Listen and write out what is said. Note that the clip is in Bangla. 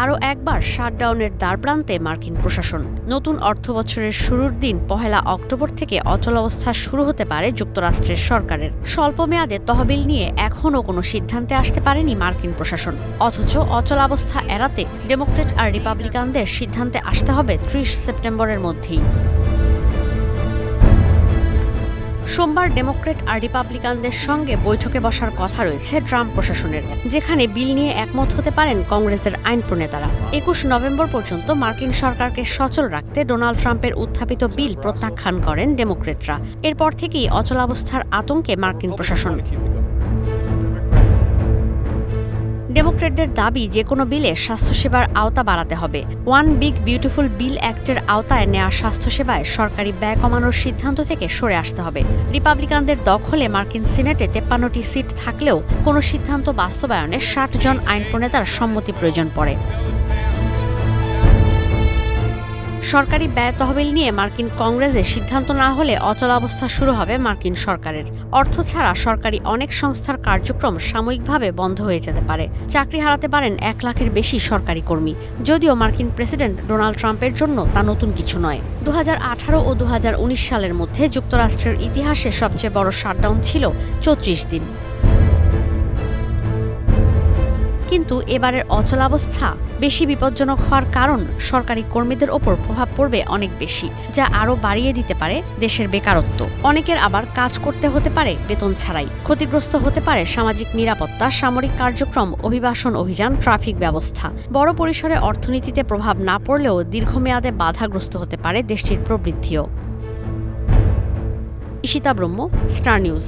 আরও একবার শাটডাউনের দ্বারপ্রান্তে মার্কিন প্রশাসন। নতুন অর্থবছরের শুরুর দিন ১ অক্টোবর থেকে অচলাবস্থা শুরু হতে পারে যুক্তরাষ্ট্রের সরকারের। স্বল্প মেয়াদে তহবিল নিয়ে এখনও কোনো সিদ্ধান্তে আসতে পারেনি মার্কিন প্রশাসন। অথচ অচলাবস্থা এড়াতে ডেমোক্র্যাট আর রিপাবলিকানদের সিদ্ধান্তে আসতে হবে ৩০ সেপ্টেম্বরের মধ্যেই। সোমবার ডেমোক্র্যাট আর রিপাবলিকানদের সঙ্গে বৈঠকে বসার কথা রয়েছে ট্রাম্প প্রশাসনের, যেখানে বিল নিয়ে একমত হতে পারেন কংগ্রেসের আইন প্রণেতারা। ২১ নভেম্বর পর্যন্ত মার্কিন সরকারকে সচল রাখতে ডোনাল্ড ট্রাম্পের উত্থাপিত বিল প্রত্যাখ্যান করেন ডেমোক্র্যাটরা। এরপর থেকেই অচলাবস্থার আতঙ্কে মার্কিন প্রশাসন। ডেমোক্র্যাটদের দাবি, যে কোনো বিলে স্বাস্থ্যসেবার আওতা বাড়াতে হবে। ওয়ান বিগ বিউটিফুল বিল অ্যাক্টের আওতায় নেওয়া স্বাস্থ্যসেবায় সরকারি ব্যয় কমানোর সিদ্ধান্ত থেকে সরে আসতে হবে। রিপাবলিকানদের দখলে মার্কিন সিনেটে ৫৩টি সিট থাকলেও কোনো সিদ্ধান্ত বাস্তবায়নে ৬০ জন আইন প্রণেতার সম্মতি প্রয়োজন পড়ে। সরকারি ব্যয় তহবিল নিয়ে মার্কিন কংগ্রেসে সিদ্ধান্ত না হলে অচলাবস্থা শুরু হবে মার্কিন সরকারের। অর্থ ছাড়া সরকারি অনেক সংস্থার কার্যক্রম সাময়িকভাবে বন্ধ হয়ে যেতে পারে। চাকরি হারাতে পারেন ১ লাখের বেশি সরকারি কর্মী। যদিও মার্কিন প্রেসিডেন্ট ডোনাল্ড ট্রাম্পের জন্য তা নতুন কিছু নয়। ২০১৮ ও ২০১৯ সালের মধ্যে যুক্তরাষ্ট্রের ইতিহাসে সবচেয়ে বড় শাটডাউন ছিল ৩৪ দিন। কিন্তু এবারের অচলাবস্থা বেশি বিপজ্জনক হওয়ার কারণ সরকারি কর্মীদের ওপর প্রভাব পড়বে অনেক বেশি, যা আরও বাড়িয়ে দিতে পারে দেশের বেকারত্ব। অনেকের আবার কাজ করতে হতে পারে বেতন ছাড়াই। ক্ষতিগ্রস্ত হতে পারে সামাজিক নিরাপত্তা, সামরিক কার্যক্রম, অভিবাসন অভিযান, ট্রাফিক ব্যবস্থা। বড় পরিসরে অর্থনীতিতে প্রভাব না পড়লেও দীর্ঘমেয়াদে বাধাগ্রস্ত হতে পারে দেশটির প্রবৃদ্ধিও। ঈশিতা ব্রহ্ম, স্টার নিউজ।